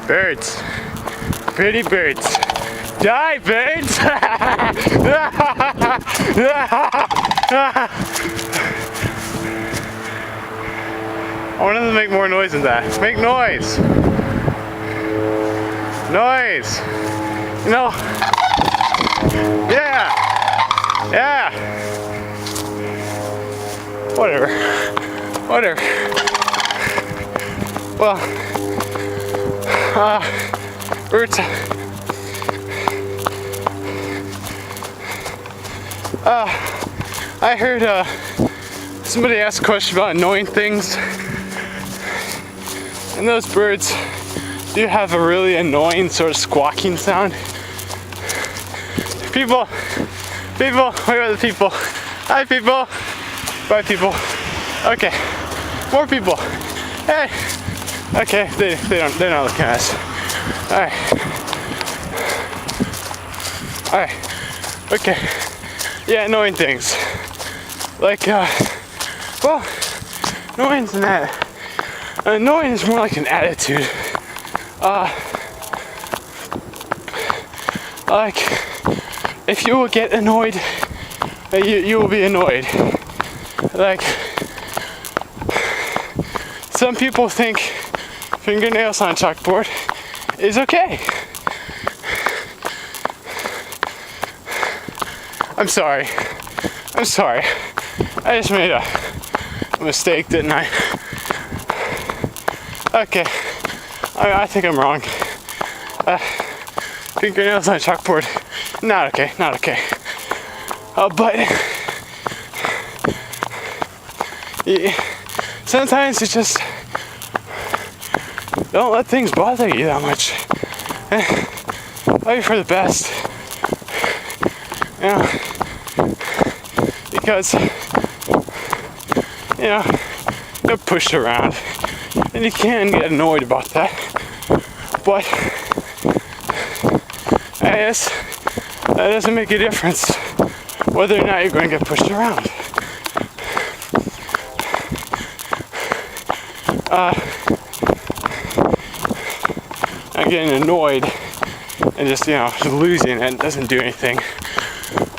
Birds. Pretty birds. Die, birds! I want them to make more noise than that. Make noise! Noise! You know? Yeah! Yeah! Whatever. Whatever. Well, birds. I heard somebody ask a question about annoying things, and those birds do have a really annoying sort of squawking sound. People, where are the people? Hi, people. Bye, people. Okay, more people. Hey. Okay, they're not looking at us. All right. Okay. Yeah, annoying things. Like, well, annoying's in that. Annoying is more like an attitude. Like, if you will get annoyed, you will be annoyed. Like, some people think fingernails on a chalkboard is okay. I'm sorry. I just made a mistake, didn't I? Okay. I think I'm wrong. Fingernails on a chalkboard, not okay. But yeah, sometimes it's just don't let things bother you that much. Maybe for the best. Because you're pushed around and you can get annoyed about that. But I guess that doesn't make a difference whether or not you're going to get pushed around. I'm getting annoyed and just, losing it doesn't do anything.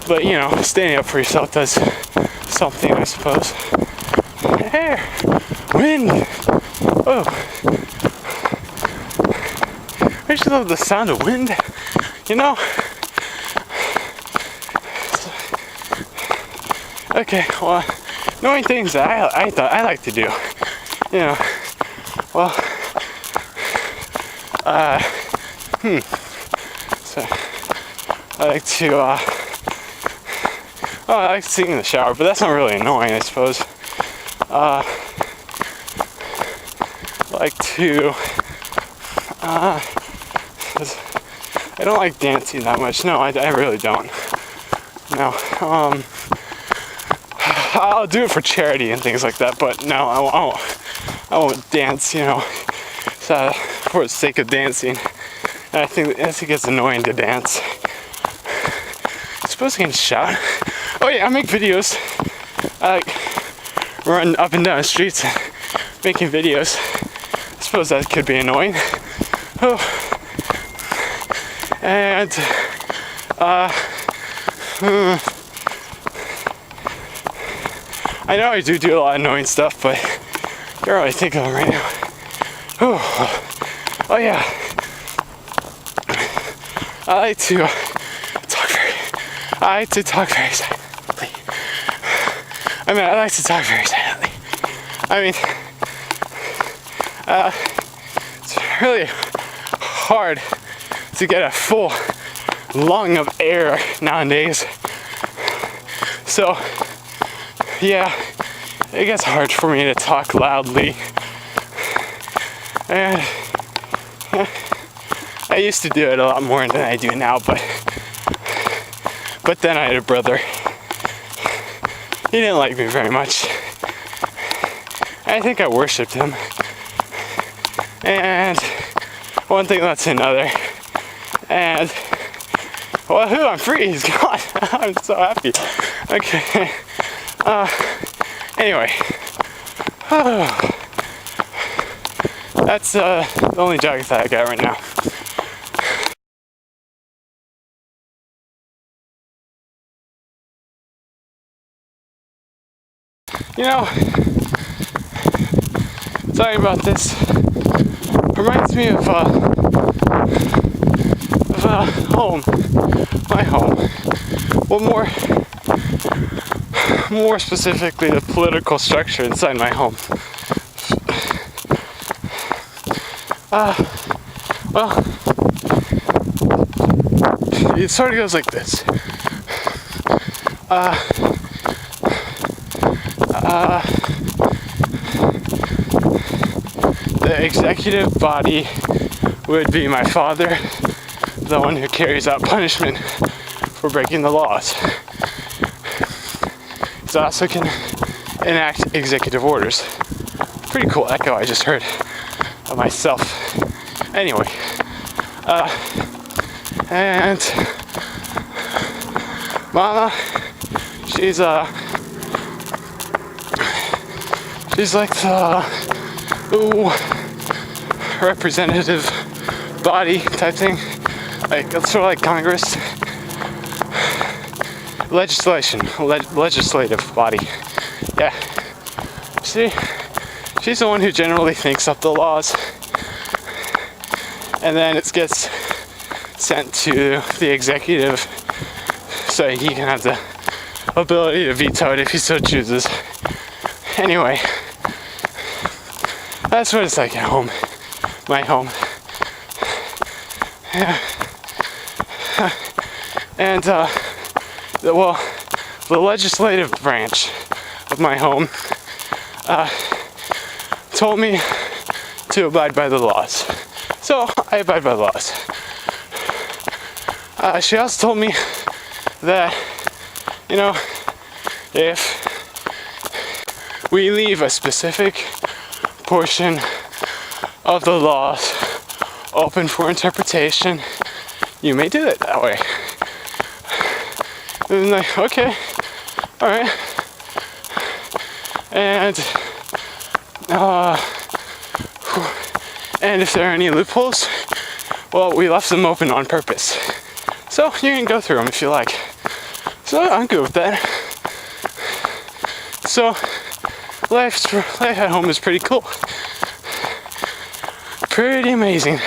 But, standing up for yourself does something, I suppose. Air, wind, oh. I just love the sound of wind, Okay, well, knowing things that I like to do, well, so I like to, I like singing in the shower, but that's not really annoying, I suppose. I like to, I don't like dancing that much. No, I really don't. No, I'll do it for charity and things like that, but no, I won't dance, for the sake of dancing. And I think it's annoying to dance. I suppose I can shout. Oh yeah, I make videos. I like run up and down the streets making videos. I suppose that could be annoying. Oh. And I know I do a lot of annoying stuff, but I can't really think of them right now. Oh yeah. I like to talk very silently. I like to talk very silently. It's really hard to get a full lung of air nowadays. So, yeah, it gets hard for me to talk loudly. And I used to do it a lot more than I do now, but then I had a brother. He didn't like me very much. I think I worshipped him. And one thing led to another. And, well, I'm free, he's gone. I'm so happy. Okay. Anyway. That's the only Joggathot I got right now. You know, talking about this reminds me of home, my home. Well, more specifically, the political structure inside my home. Well, it sort of goes like this. The executive body would be my father, the one who carries out punishment for breaking the laws. He also can enact executive orders. Pretty cool echo I just heard of myself. Anyway, and Mama, she's like the representative body type thing, like it's sort of like Congress, legislative body. Yeah. See, she's the one who generally thinks up the laws, and then it gets sent to the executive so he can have the ability to veto it if he so chooses. Anyway, that's what it's like at home, my home. Yeah. And the legislative branch of my home told me to abide by the laws. So I abide by the laws. She also told me that, you know, if we leave a specific portion of the laws open for interpretation, you may do it that way. And I'm like, okay, alright. And if there are any loopholes, well, we left them open on purpose. So you can go through them if you like. So I'm good with that. So life at home is pretty cool. Pretty amazing.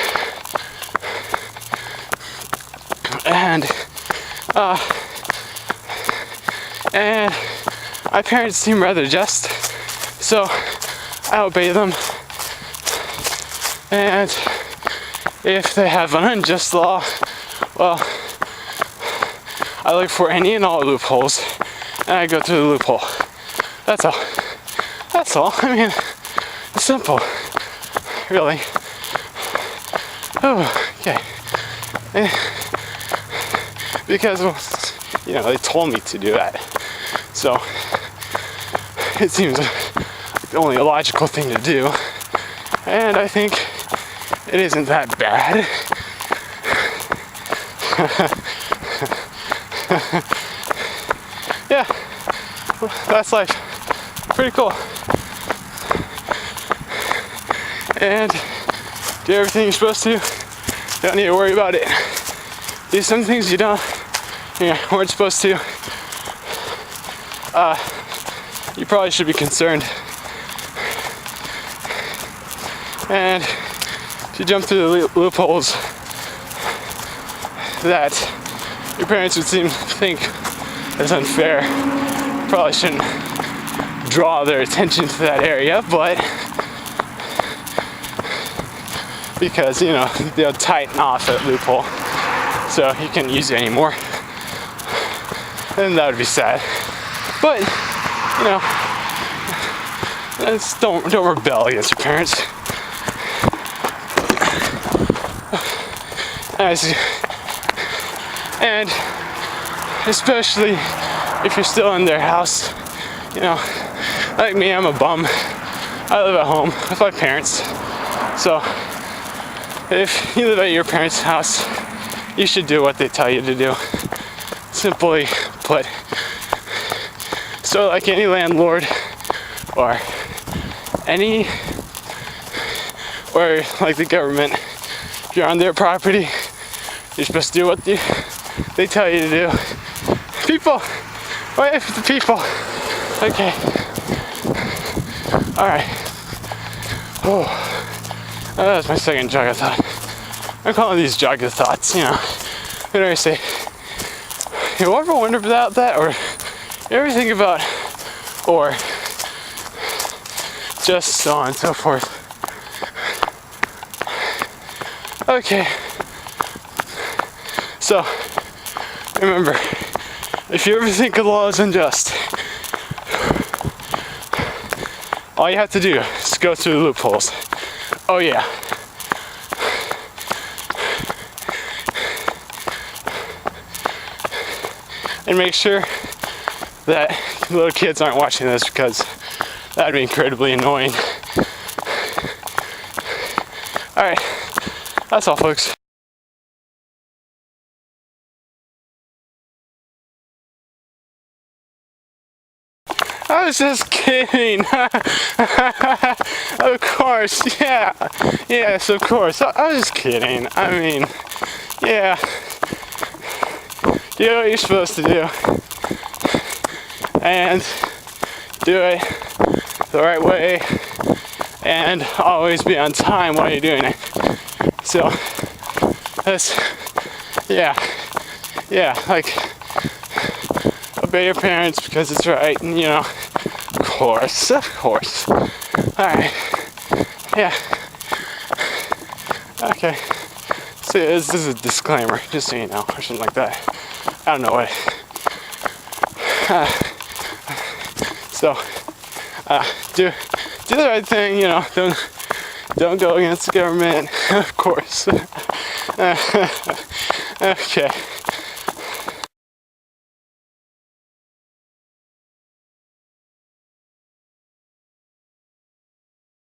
And my parents seem rather just, so I obey them. And if they have an unjust law, well, I look for any and all loopholes, and I go through the loophole. That's all. That's all. I mean, it's simple, really. Oh, okay. Because, well, you know, they told me to do that. So, it seems like the only logical thing to do. And I think it isn't that bad. Yeah, that's life. Pretty cool. And do everything you're supposed to. Don't need to worry about it. Do some things you weren't supposed to. You probably should be concerned. And if you jump through the loopholes that your parents would think is unfair, you probably shouldn't draw their attention to that area, but because, you know, they'll tighten off that loophole so you can't use it anymore, and that would be sad. But, you know, don't rebel against your parents. And especially if you're still in their house, you know, like me, I'm a bum. I live at home with my parents. So if you live at your parents' house, you should do what they tell you to do. Simply put. So like any landlord or any or like the government. If you're on their property, you're supposed to do what they tell you to do. People, wait for the people. Okay. All right. Oh, that's my second Joggathot. I'm calling these Joggathots, you know. What do I say? You ever wonder about that, or you ever think about, or just so on and so forth? Okay. So, remember, if you ever think the law is unjust, all you have to do is go through the loopholes. Oh yeah. And make sure that little kids aren't watching this, because that would be incredibly annoying. Alright, that's all folks. I was just kidding. Of course, yeah. Yes, of course. I was just kidding. I mean, yeah. Do what you're supposed to do. And do it the right way. And always be on time while you're doing it. So, that's, yeah. Yeah, like, obey your parents because it's right, and you know, of course. Alright, yeah. Okay, so this is a disclaimer, just so you know, or something like that. I don't know what. Do the right thing, you know, don't go against the government, of course. Okay.